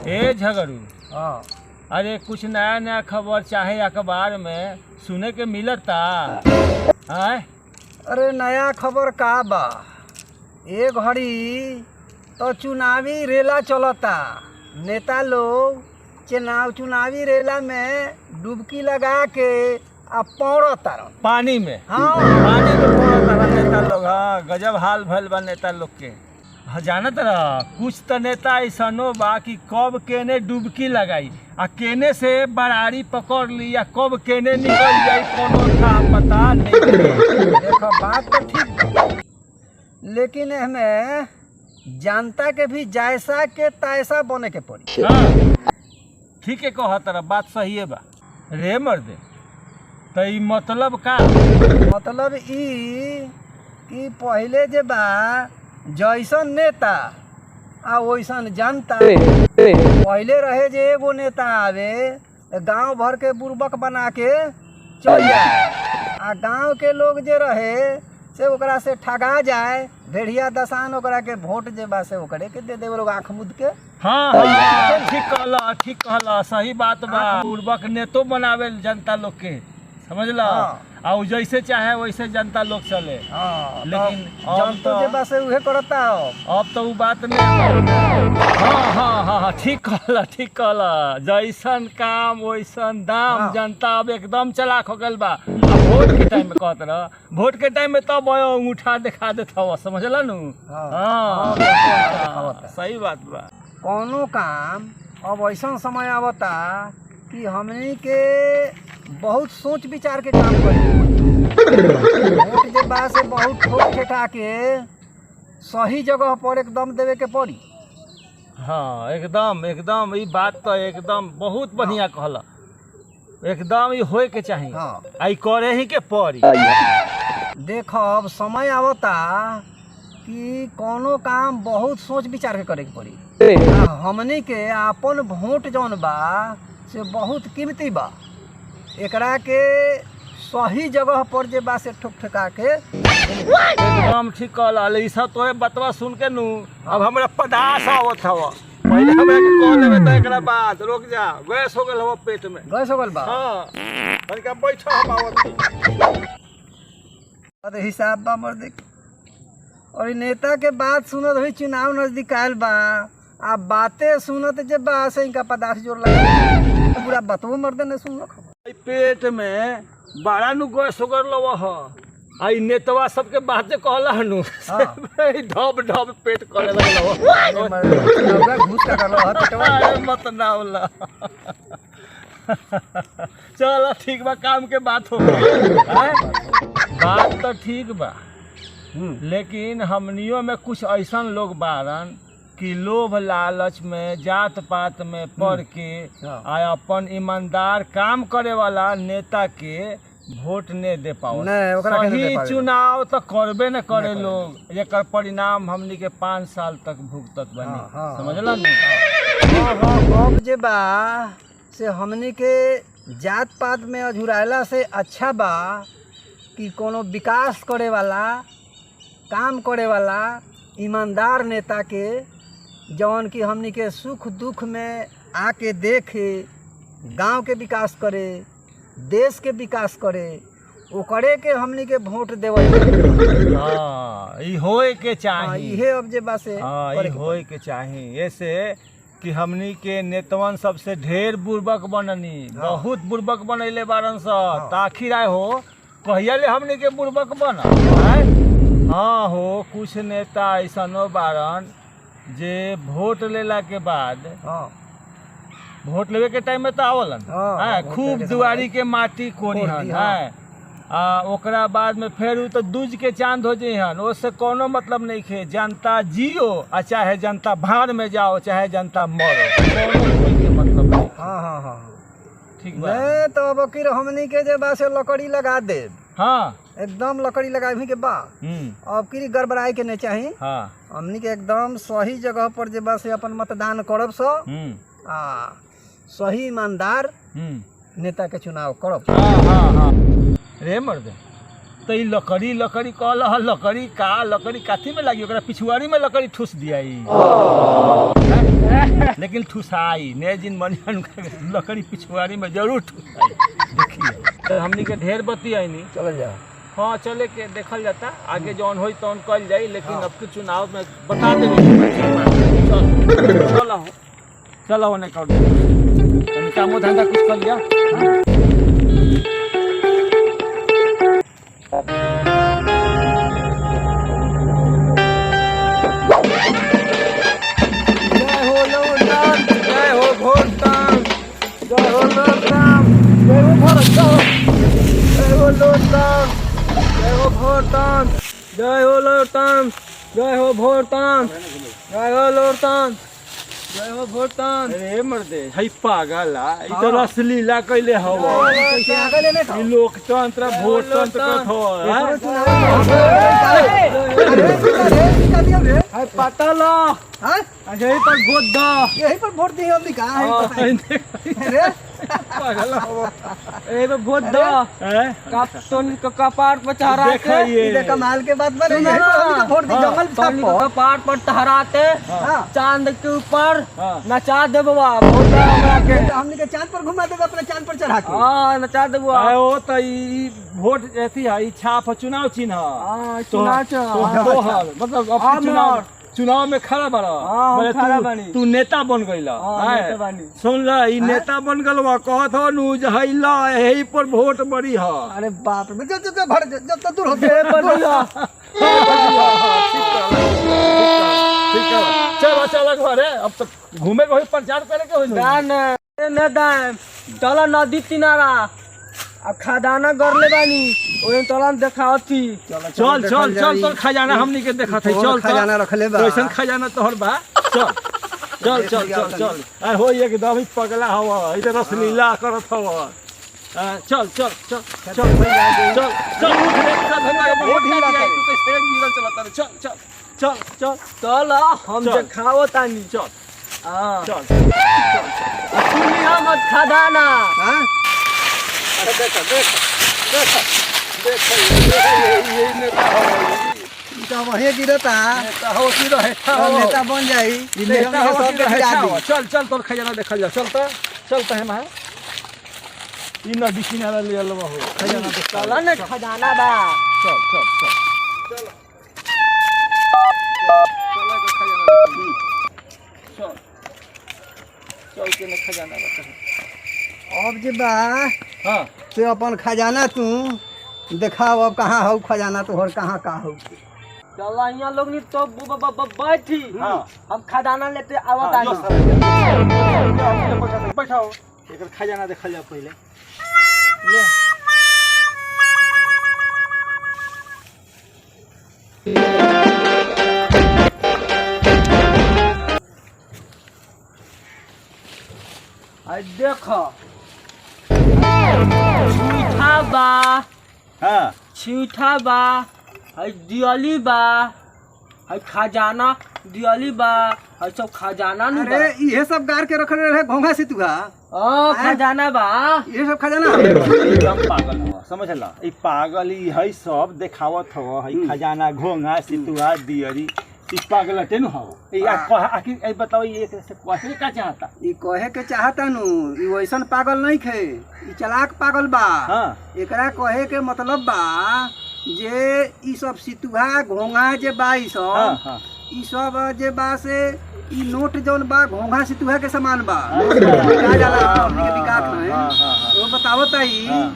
ए झगड़ू, हाँ। अरे कुछ नया नया खबर चाहे अखबार में सुने के मिलता है? अरे नया खबर का बा, ए घड़ी तो चुनावी रेला चलता। नेता लोग चुनावी रेला में डुबकी लगा के अब पौड़ता पानी में। हाँ। पानी में पड़ता नेता लोग। हाँ, गजब हाल भल बा नेता लोग के। हाँ, जानत रह कुछ तो नेता ऐसनो बा कि कब केने डुबकी लगाई आ केने से बरारी पकड़ ली या कब केने निकल जाई कोनो था पता नहीं। देखो बात तो ठीक बा, लेकिन हमें जनता के भी जैसा के तैसा बने के पड़ी। हाँ, ठीक है कह तरह बात सही है बा। रे मर्दे, तो ई मतलब का? मतलब ई कि पहले जे बा जैसन नेता आ वैसन जनता। पहले रहे जे एगो नेता आवे गांव भर के बुर्बक बना के चल जाए, आ गांव के लोग जे रहे से ओकरा से ठगा जाए। भेड़िया दसान ओकरा के वोट जे बा से ओकरे के दे देवे लोग आँख मुद के। हाँ हाँ, ठीक कहला सही बात बा। बुर्बक नेतो बनावे जनता लोग के, समझला। हाँ। और जैसे चाहे वैसे जनता लोग चले। हाँ, लेकिन जनता जे बा से उहे करता हो। अब तो वो बात नहीं। हाँ हाँ हाँ हाँ, ठीक कहला जैसन काम वैसन दाम। हाँ। जनता अब एकदम चलाक हो गल बा। अब वोट के टाइम में कहत रह, वोट के टाइम में तब अंगूठा दिखा देता हुआ, समझला नु। हाँ। हाँ, हाँ, सही बात बा। कौनो काम अब ऐसा समय आवता कि हमनी के बहुत सोच विचार के काम करी। वोट जे बा से बहुत ठोक ठेठा के सही जगह पर एकदम देवे के पड़ी। हाँ, एकदम ई बात तो एकदम बहुत बढ़िया कहला। एकदम ई होए के चाहिए। हाँ। आई करे ही के पड़ी। देखो अब समय आवता कि कोनो काम बहुत सोच विचार के करे के पड़ी। हमनी के अपन वोट जौन बा से बहुत कीमती बा। एकरा के सही जगह पर जे बा से ठोक ठेका के। एकदम ठीक कहला। ई सब तोहे बतवा सुन के नु अब हमरा पदास आवत हवा। पहले हमरा के कॉल लेवे त एकरा बाद रुक जा, गैस हो गेल हवा पेट में। गैस हो गल बा। हां, तनिका बैठो हम आवत। अरे हिसाब बा मर देख। और नेता के बात सुनत हुई चुनाव नजदीक आयल बा, आ बातें सुनत जे बा से इनका पदार्थ जोर लगा। पूरा बतवो मर्दे ने सुन लख। पेट में बड़ा नु गैस हो गल ह। आई नेतवा सबके बात जे कहला नु ढब ढब पेट करे लगल। घूस का करलो ह पेटवा। अरे मत ना होला। चलो ठीक बा, काम के बात हो गई। बात तो ठीक बा, लेकिन हमनियों में कुछ ऐसा लोग बारन कि लोभ लालच में जात पात में पड़ के आ अपन ईमानदार काम करे वाला नेता के वोट ने दे पाओ। सही चुनाव तो करबे न करे लोग। एकर परिणाम हमनी के 5 साल तक भुगतत बनी। समझला हाँ। अब जे बा से हमनी के जात पात में अझुराला से अच्छा बा कि कोनो विकास करे वाला काम करे वाला ईमानदार नेता के जौन कि हमनी के सुख दुख में आके देखे, गांव के विकास करे, देश के विकास करे, ओकरे के हमनी के वोट देवल। हाँ, ई होए के चाहिए। इहे अब जे बा से ई होए के चाहिए। ऐसे कि हमनी के नेतवन सबसे ढेर बुर्बक बननी। बहुत बुर्बक बनैले बारन स। आखिर आए हो कहिया ले हमनी के बुर्बक बना। हाँ हो, कुछ नेता ऐसनो बारन जे वोट लेला के बाद वोट लेवे के टाइम में तो आवलन खूब दुआरी के माटी कोरी हन ओकरा बाद में फिर तो दूज के चांद हो जइहन। उससे कोनो मतलब नहीं खे। जनता जियो आ चाहे जनता भाड़ में जाओ, चाहे जनता मरो, कोनो के मतलब नहीं। हाँ ठीक बा। तो अब की हमनी के जे बा से लकड़ी लगा दे। हाँ, एकदम लकड़ी लगावे के बा। अब की गड़बड़ाए के नहीं चाहिए। हाँ, हमनी के एकदम सही जगह पर जे बा से अपन मतदान करब सो। सही ईमानदार नेता के चुनाव करब। हाँ हाँ हाँ। रे मर्दे, तो ई लकड़ी लकड़ी कहल ह, लकड़ी का लकड़ी काथी में लागी ओकरा पिछुआरी में लकड़ी ठूस दिया लेकिन ठुसाई ने जिन बनियान लकड़ी पिछुआरी में जरूर ठुसाई। देखिए तो हमनी के ढेर बती आई नहीं चल जा। हाँ चले के देखल जाता आगे जौन होई तौन कल जाई लेकिन अब के चुनाव में बता देंगे। चलो चलो उन्हें कर दो काम धंधा कुछ कर लिया। जय हो लोकराम, जय हो भोटराम, जय हो लोकराम, जय हो भोटराम, जय हो लोकराम, जय हो भोटराम, जय हो लोकराम, जय हो भोटराम, जय हो लोकराम, जय हो भोटराम। अरे मर्दे हई पागल ई तो रसलीला कइले हवा। कैसे आगे लेने ई लोकतंत्र भोटतंत्र कथ है पता ला यही पर वोट द यही पर वोट दिए हमने कहा है अरे पागल हवा ए तो वोट द हैं काप्तन का कपाट पर चढ़ाते देखिए ये कमाल के बात बने यही पर हमने वोट दी जंगल तोनी सब का कपाट पर ठहराते हां चांद के ऊपर हाँ। नचा दे बाबा वोट द हमरा के। हमने के चांद पर घुमा देगा अपने चांद पर चढ़ा के। हां नचा दे बाबा। आए ओ त ई वोट ऐसी है ई छाप चुनाव चिन्ह हां तो तोहर मतलब अब चुनाव चुनाव में खड़ा बड़ा हाँ, हम खड़ा बानी। तू नेता बन गइला हाँ, नेता बानी। सुन ल ई नेता बन गलवा कहत हो नु जहैला एही पर वोट बड़ी ह अरे बाप रे जो भर जो दूर होते चलो चलो घरे अब तो घूमे के होई प्रचार करे के होई नेता चला नदी किनारा अब खदाना गरले बानी ओए तोला देखावती। चल चल चल तो खजाना हमनी के देखत है चल खजाना रखले बा कैसन खजाना तोहर बा चल चल चल चल चल आ हो एकदम ही पगला हवा इधर रसलीला करत हवा चल चल चल चल चल चल उठ रे वोट ढीला कर तू कैसे गिरल चलत रे चल चल चल चल चल हम चल। देखावतानी चल हां चल सुनी हम खदाना हां अरे देखो देखो देखो ये नेता हो तो वही गिरता नेता हो की रहे नेता बन जाई नेता हो सब की रहे आदमी चल चल तोर खजाना देखल जा चल तो है मां ई नदी किनारा ले लवा हो खजाना देख चला ने खजाना बा चल चल चल चल के खजाना चल चल के ने खजाना रख अब जे बा हां से अपन खजाना तू देखाओ अब कहाँ हो खजाना तोहर कहाँ का हो। चला यहाँ लोग नहीं तो बैठी हाँ। हम खजाना लेते आवतानी। बैठाओ एकर खजाना देखल जा पहले ले आई देखो छूठा बा हां छूठा बा आई दियाली बा आई खजाना दियाली बा आई सब खजाना नु बा। अरे ये सब गार के रखले रहे घोंघा से तुहा खजाना बा ये सब खजाना एकदम पागल हो समझला ई पागल ई है सब देखावत हो है खजाना घोंघा सितुआ दियरी ई पागल टेन हो ई आखिर ए बताओ ये से कहे का चाहता ई कहे के चाहता नु ई वैसन पागल नहीं खे ई चलाक पागल बा। हां एकरा कहे के मतलब बा जे ई सब सितुहा घोंघा जे बा ई सब हां हां ई सब जे बा से ई नोट जौन बा घोंघा सितुहा के समान बा अच्छा। बिका जाला हमनी के बिकात हाँ, नहीं हाँ, हाँ, हाँ। तो बतावत आई हाँ।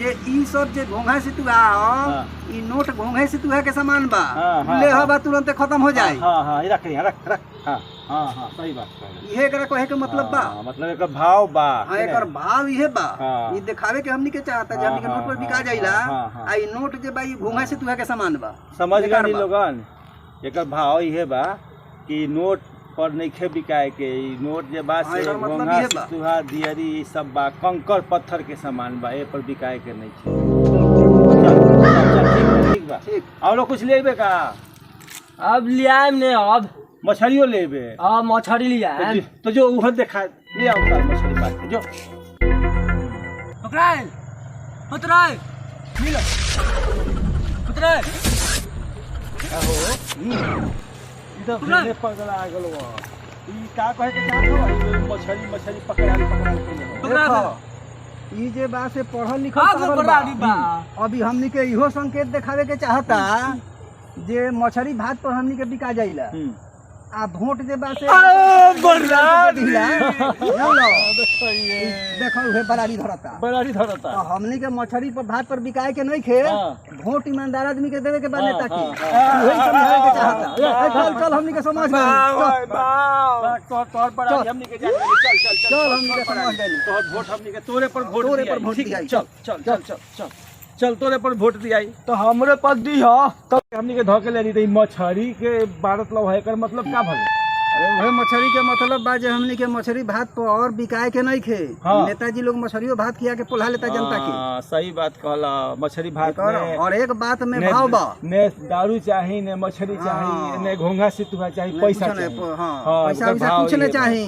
जे ई सब जे घोंघा सितुहा हाँ। ई नोट घोंघा सितुहा के समान बा हाँ, हाँ, ले हाँ। हवा तुरंत खत्म हो जाए। हां हां रख रख हां हां हां सही बात है इहे एकरा कहे के मतलब बा। मतलब एकर भाव बा हाँ एकर भाव इहे बा। हाँ। ई दिखावे के हमनी के चाहता जे हमनी के नोट पर बिका जाइला हाँ, हाँ। आ ई नोट जे बा ई घोंघा सितुहा के समान बा। समझ बेकार गए बा। लोगन एकर भाव इहे बा कि नोट पर नइखे बिकाए के ई नोट जे बा हाँ, से एकर मतलब घोंघा इहे बा। सितुहा दियरी ई सब बा कंकर पत्थर के सामान बा ए पर बिकाए के नहीं छे ठीक बा ठीक। और लोग कुछ लेबे का अब लियाम ने अब मछलियों लेबे मछली लिया तो जो उहर देखा ले आओ का मछली बात जो पकड़ाए उतराए मिलो उतरे आहो इधर फिरने पगला गेलो ई का कहे के चाहत हो मछली पकड़ाल के देखो ई जे बा से पढ़ल लिखल का पागल बराड़ी बा अभी हमनी के इहो संकेत देखावे के चाहता जे मछली भात पर हमनी के बिका जाइला आ भोट जे बा से बराड़ी देखो उहे बराड़ी धरता धरता तो हमनी के मछली पर भात पर बिकाए के नहीं खे वोट ईमानदार आदमी के देवे के बा नेता के वही समझावे के चाहता चल चल हमनी के समझ में तोर बराड़ी हमनी के चल चल हमनी के समझ में तोर वोट हमनी के तोरे पर वोट तोरे पर वोट दियाई चल तोरे पर वोट दियाई तो हमरे पर दी हो तो हमनी के धके लेनी त मछली के भारत लव है एकर मतलब का भले वही मछली के मतलब बा जे हमनी के मछली भात पर और बिकाए के नहीं खे नेताजी लोग मछलियों भात खिया के पोला लेता जनता के सही बात कहला मछली भात में और एक बात में भाव बा ने दारू चाही ने मछली चाही ने घोंघा सितुआ चाही पैसा चाही पैसा वैसा कुछ नहीं चाही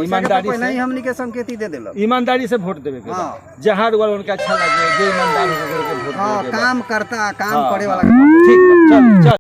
ईमानदारी से नहीं हमनी के संकेती दे देलक ईमानदारी से वोट देवे के जहां वाला उनका अच्छा लगे जो ईमानदार होकर के वोट काम करता काम करे वाला ठीक चल चल